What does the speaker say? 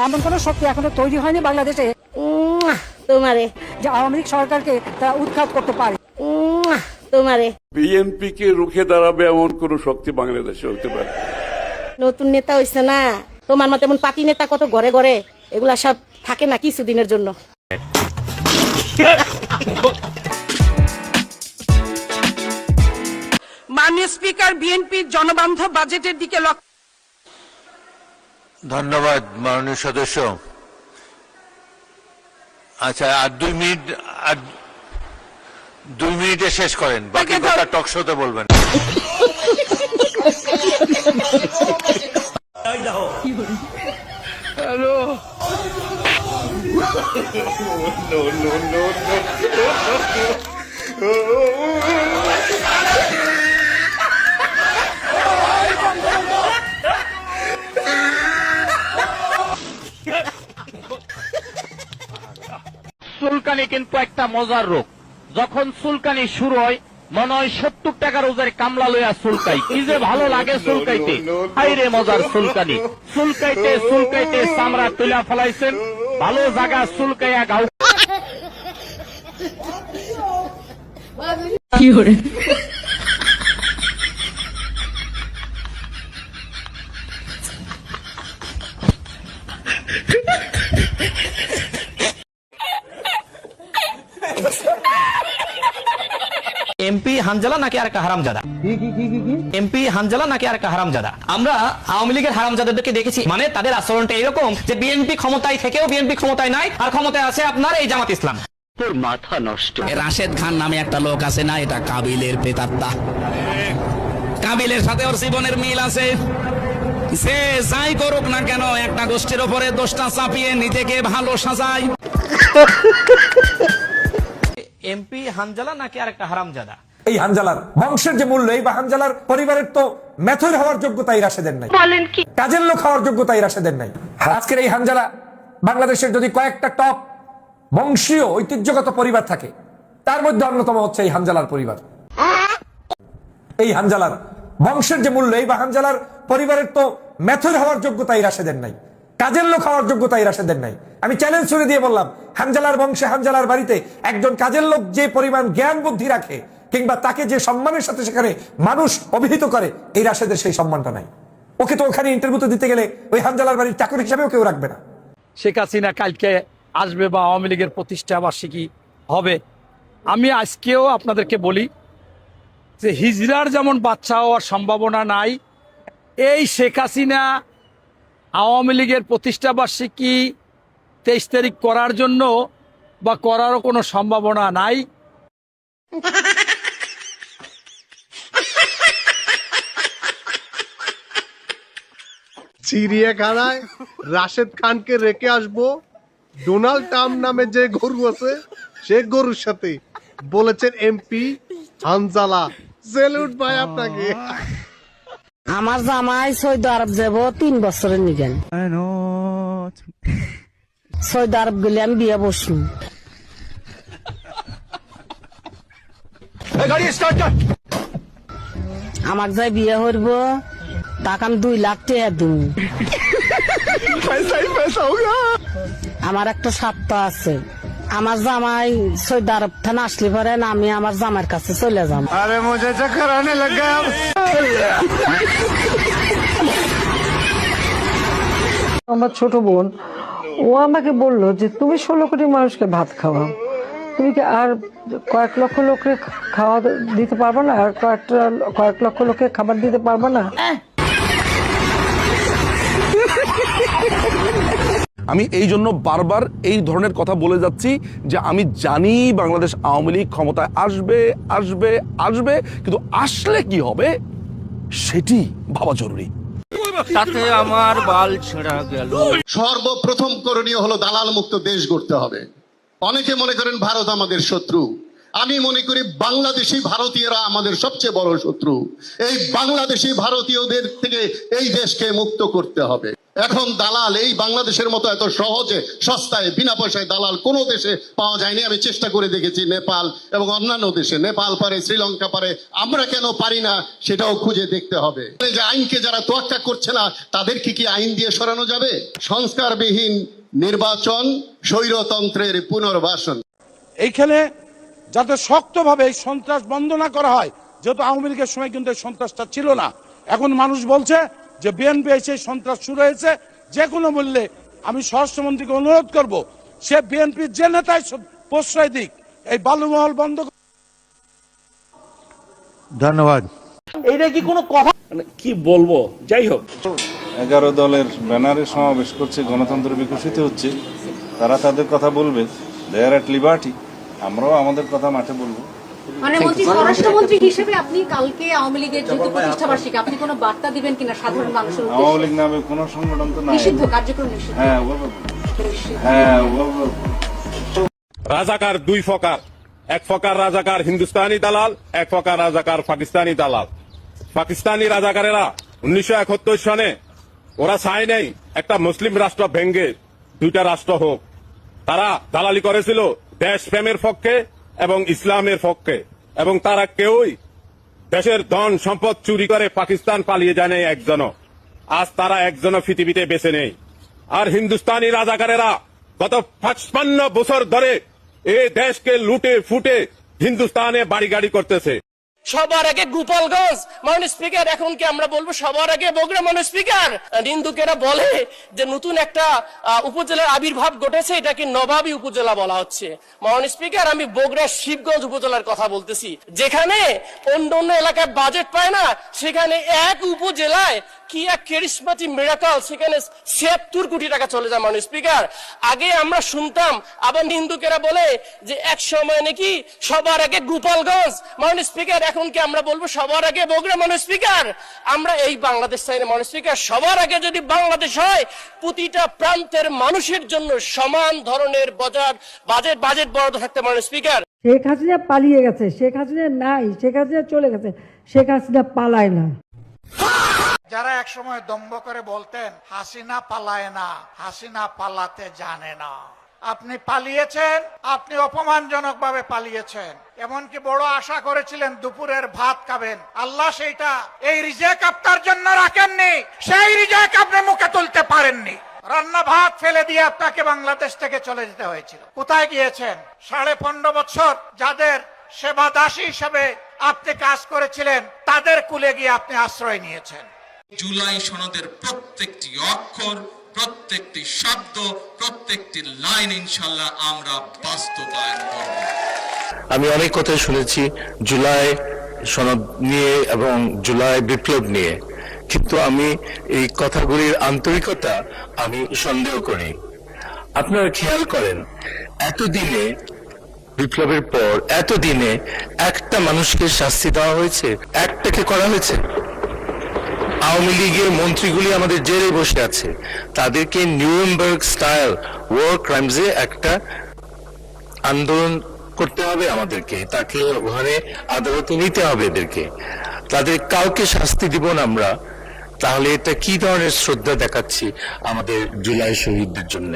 এমন কোন শক্তি এখনো তৈরি হয়নি বাংলাদেশে তোমারে যে আওয়ামী লীগ সরকারকে তারা উৎখাত করতে পারে। তোমারে বিএনপি কে রুখে দাঁড়াবে এমন কোন শক্তি বাংলাদেশে হতে পারে? নতুন নেতা হইছে না, তোমার মতো এমন পার্টি নেতা কত ঘরে ঘরে, এগুলা সব থাকে না কিছুদিনের জন্য। মাননীয় স্পিকার, বিএনপির জনবান্ধব বাজেটের দিকে লক্ষ্য। ধন্যবাদ মাননীয় সদস্য। আচ্ছা, আর 2 মিনিটে শেষ করেন, বাকি কথা টক শোতে বলবেন। হ্যালো চুলকানি কিন্তু একটা মজার রোগ। যখন চুলকানি শুরু হয় মনে হয় 70 টাকার ওজের কামলা লইয়া চুলকাই, কি যে ভালো লাগে চুলকাইতে। হাইরে মজার চুলকানি, চুলকাইতে চুলকাইতে চামড়া তুলা ফলাইছেন, ভালো জায়গা চুলকাইয়া গাও। এমপি হানজালা নাকি আর একটা হারামজাদা? এমপি হানজালা নাকি আর একটা হারামজাদা? আমরা আওয়ামী লীগের হারামজাদাদেরকে দেখেছি, মানে তাদের আচরণটা এরকম যে বিএনপি ক্ষমতায় থেকেও বিএনপি ক্ষমতায় নাই, আর ক্ষমতায় আছে আপনার এই জামাত ইসলাম। তোর মাথা নষ্ট। রাশেদ খান নামে একটা লোক আছে না, এটা কাবিলের প্রেতাত্মা। কাবিলের সাথে ওর জীবনের মিল আছে। সে যাই করুক না কেন, একটা গোষ্ঠীর ওপরে দোষটা চাপিয়ে নিজেকে ভালো সাজায়। এমপি হানজালা নাকি আর একটা হারামজাদা? এই হানজালার বংশের যে মূল্য, এই বা হানজালার পরিবারের তো মেথর হওয়ার যোগ্যতা এই রাশেদের নাই, বলেন কি? কাজের লোক হওয়ার যোগ্যতা এই রাশেদের নাই। আজকের এই হানজালা বাংলাদেশের যদি কয়েকটা টপ বংশীয় ঐতিহ্যগত পরিবার থাকে, তার মধ্যে অন্যতম হচ্ছে এই হানজালার পরিবার। এই হানজালার বংশের যে মূল্য, এই বা হানজালার পরিবারের তো মেথর হওয়ার যোগ্যতা এই রাশেদের নাই, কাজের লোক হওয়ার যোগ্যতা এই রাশেদের নাই। আমি চ্যালেঞ্জ ছুড়ে দিয়ে বললাম, হানজালার বংশে হানজালার বাড়িতে একজন কাজের লোক যে পরিমাণ জ্ঞান বুদ্ধি রাখে, কিংবা তাকে যে সম্মানের সাথে সেখানে মানুষ অভিহিত করে, এই রাশেদের সেই সম্মানটা নাই। ওকে তো ওখানে ইন্টারভিউতে দিতে গেলে ওই হানজালার বাড়ির চাকর হিসাবেও কেউ রাখবে না। শেখ হাসিনা কালকে আসবে বা আওয়ামী লীগের প্রতিষ্ঠা বার্ষিকী হবে, আমি আজকেও আপনাদেরকে বলি যে হিজড়ার যেমন বাচ্চা হওয়ার সম্ভাবনা নাই, এই শেখ হাসিনা আওয়ামী লীগের প্রতিষ্ঠা বার্ষিকী 23 তারিখ করার জন্য বা করারও কোনো সম্ভাবনা নাই। চিড়িয়াখানায় রাশেদ খানকে রেখে আসবো, ডোনাল্ড ট্রাম্প নামে যে গরু আছে সে গরুর সাথে, বলেছেন এমপি হানজালা। সেলুট ভাই আপনাকে। আমার জামাই সৌদি আরব যাব 3 বছরের নিগেন। সৌদি আরব গেলে আমি বিয়ে বসবো। আমার যাই বিয়ে হইব, তাকে আমি 2 লাখ টাকা দিব। আমার একটা সপ্তাহ আছে, আমার জামাই সৌদি আরব থেকে আসলে পরে আমি আমার জামাইয়ের কাছে চলে যাব। আরে মুঝে চক্কর আনে লাগা। আমার ছোট বোন, ও আমাকে বললো যে তুমি 16 কোটি মানুষকে ভাত খাওয়াও, তুমি কি আর কয়েক লক্ষ লোককে খাওয়া দিতে পারবে না? আর কয়েক লক্ষ লোককে খাবার দিতে পারবে না? আমি এই জন্য বারবার এই ধরনের কথা বলে যাচ্ছি যে আমি জানি বাংলাদেশ আওয়ামী লীগ ক্ষমতায় আসবে আসবে আসবে, কিন্তু আসলে কি হবে সেটি ভাবা জরুরি। তাতে আমার বাল ছেঁড়া গেল। সর্বপ্রথম করণীয় হলো দালাল মুক্ত দেশ গড়তে হবে। অনেকে মনে করেন ভারত আমাদের শত্রু, আমি মনে করি বাংলাদেশি ভারতীয়রা আমাদের সবচেয়ে বড় শত্রু। এই বাংলাদেশি ভারতীয়দের থেকে এই দেশকে মুক্ত করতে হবে। এখন দালাল এই বাংলাদেশের মতো এত সহজে সস্তায় বিনা পয়সায় দালাল কোনো দেশে পাওয়া যায়নি। আমি চেষ্টা করে দেখেছি নেপাল এবং অন্যান্য দেশে, নেপাল পারে, শ্রীলঙ্কা পারে, আমরা কেন পারি না সেটাও খুঁজে দেখতে হবে। এই যে আইনকে যারা তোয়াক্কা করছে না তাদেরকে কি আইন দিয়ে সরানো যাবে? সংস্কারবিহীন নির্বাচন, স্বৈরতন্ত্রের পুনর্বাসন। এইখানে যাতে শক্তভাবে এই সন্ত্রাস বন্ধ না করা হয়, যেহেতু আওয়ামী লীগের সময় কিন্তু এই সন্ত্রাসটা ছিল না, এখন মানুষ বলছে যে বিএনপি এসে সন্ত্রাস শুরু হয়েছে, যে কোনো মূল্যে আমি স্বরাষ্ট্রমন্ত্রীকে অনুরোধ করব সে বিএনপির যে নেতাই প্রশ্রয় দিক, এই বালুমহল বন্ধ। ধন্যবাদ। এইটা কি কোনো কথা? কি বলবো, যাই হোক, 11 দলের ব্যানারে সমাবেশ করছে, গণতন্ত্র বিকশিত হচ্ছে, তারা তাদের কথা বলবে, দেয়ার এট লিবার্টি, আমরাও আমাদের কথা মাঠে বলবো। মানে স্বরাষ্ট্রমন্ত্রী হিসেবে আপনি কালকে আওয়ামী লীগের যেহেতু প্রতিষ্ঠাবার্ষিকী, আপনি কোনো বার্তা দিবেন কিনা সাধারণ মানুষের উদ্দেশ্যে? আওয়ামী লীগ নামে কোনো সংগঠন তো নাই, নিষিদ্ধ কার্যক্রম নিষিদ্ধ। হ্যাঁ, রাজাকার দুই প্রকার, এক প্রকার রাজাকার হিন্দুস্তানি দালাল, এক প্রকার রাজাকার পাকিস্তানি দালাল। পাকিস্তানি রাজাকারেরা 1971 সনে ওরা চায় নাই একটা মুসলিম রাষ্ট্র ভেঙ্গে দুইটা রাষ্ট্র হোক। তারা দালালি করেছিল দেশপ্রেমের পক্ষে এবং ইসলামের পক্ষে, এবং তারা কেউই দেশের ধন সম্পদ চুরি করে পাকিস্তান পালিয়ে যায় নাই একজনও। আজ তারা একজনও পৃথিবীতে বেঁচে নেই। আর হিন্দুস্তানি রাজাকারেরা গত 55 বছর ধরে এই দেশকে লুটে ফুটে হিন্দুস্তানে বাড়ি গাড়ি করতেছে। সবার আগে গোপালগঞ্জ মাননীয় স্পিকার, এখন কি আমরা বলবো সবার আগে বগুড়া মাননীয় স্পিকার? নিন্দুকেরা বলে যে নতুন একটা উপজেলার আবির্ভাব ঘটেছে, এটাকে নবাবী উপজেলা বলা হচ্ছে। মাননীয় স্পিকার, আমি বগুড়ার শিবগঞ্জ উপজেলার কথা বলতেছি, যেখানে অন্য অন্য এলাকায় বাজেট পায় না, সেখানে এক উপজেলায় কি এক ক্যারিসমাটিক মিরাকল, সেখানে ৭৬ কোটি টাকা চলে যায়। মাননীয় স্পিকার, আগে আমরা শুনতাম, আবার নিন্দুকেরা বলে যে এক সময় নাকি সবার আগে গোপালগঞ্জ। মাননীয় স্পিকার, এখন কি আমরা বলবো সবার আগে বগুড়া? মাননীয় স্পিকার, আমরা এই বাংলাদেশ চাই না। মাননীয় স্পিকার, সবার আগে যদি বাংলাদেশ হয়, প্রতিটা প্রান্তের মানুষের জন্য সমান ধরনের বাজেট বরাদ্দ থাকতে। মাননীয় স্পিকার, শেখ হাসিনা পালিয়ে গেছে, শেখ হাসিনা নাই, শেখ হাসিনা চলে গেছে, শেখ হাসিনা পালায় না। যারা এক সময় দম্ভ করে বলতেন হাসিনা পালায় না, হাসিনা পালাতে জানে না, আপনি পালিয়েছেন, আপনি অপমানজনক ভাবে পালিয়েছেন। এমনকি বড় আশা করেছিলেন দুপুরের ভাত খাবেন, আল্লাহ সেইটা এই রিজেক আপনার জন্য রাখেননি, সেই রিজেক আপনি মুখে তুলতে পারেননি। রান্না ভাত ফেলে দিয়ে আপনাকে বাংলাদেশ থেকে চলে যেতে হয়েছিল। কোথায় গিয়েছেন? 15.5 বছর যাদের সেবা দাসী হিসেবে আপনি কাজ করেছিলেন, তাদের কুলে গিয়ে আপনি আশ্রয় নিয়েছেন। জুলাই সনদের প্রত্যেকটি অক্ষর, প্রত্যেকটি শব্দ, প্রত্যেকটি লাইন ইনশাল্লাহ আমরা বাস্তবায়ন করব। আমি অনেক কথা শুনেছি জুলাই সনদ নিয়ে এবং জুলাই বিপ্লব নিয়ে, কিন্তু আমি এই কথাগুলির আন্তরিকতা আমি সন্দেহ করি। আপনারা খেয়াল করেন, এতদিনে বিপ্লবের পর এতদিনে একটা মানুষকে শাস্তি দেওয়া হয়েছে, একটাকে করা হয়েছে। আওয়ামী লীগের মন্ত্রীগুলি আমাদের জেলে বসে আছে, তাদেরকে নিউরেমবার্গ স্টাইল ওয়ার ক্রাইমসে একটা আন্দোলন করতে হবে আমাদেরকে, তাকে ওখানে আদালতে নিতে হবে এদেরকে। তাদের কাউকে শাস্তি দিব না আমরা, তাহলে এটা কি ধরনের শ্রদ্ধা দেখাচ্ছি আমাদের জুলাই শহীদদের জন্য?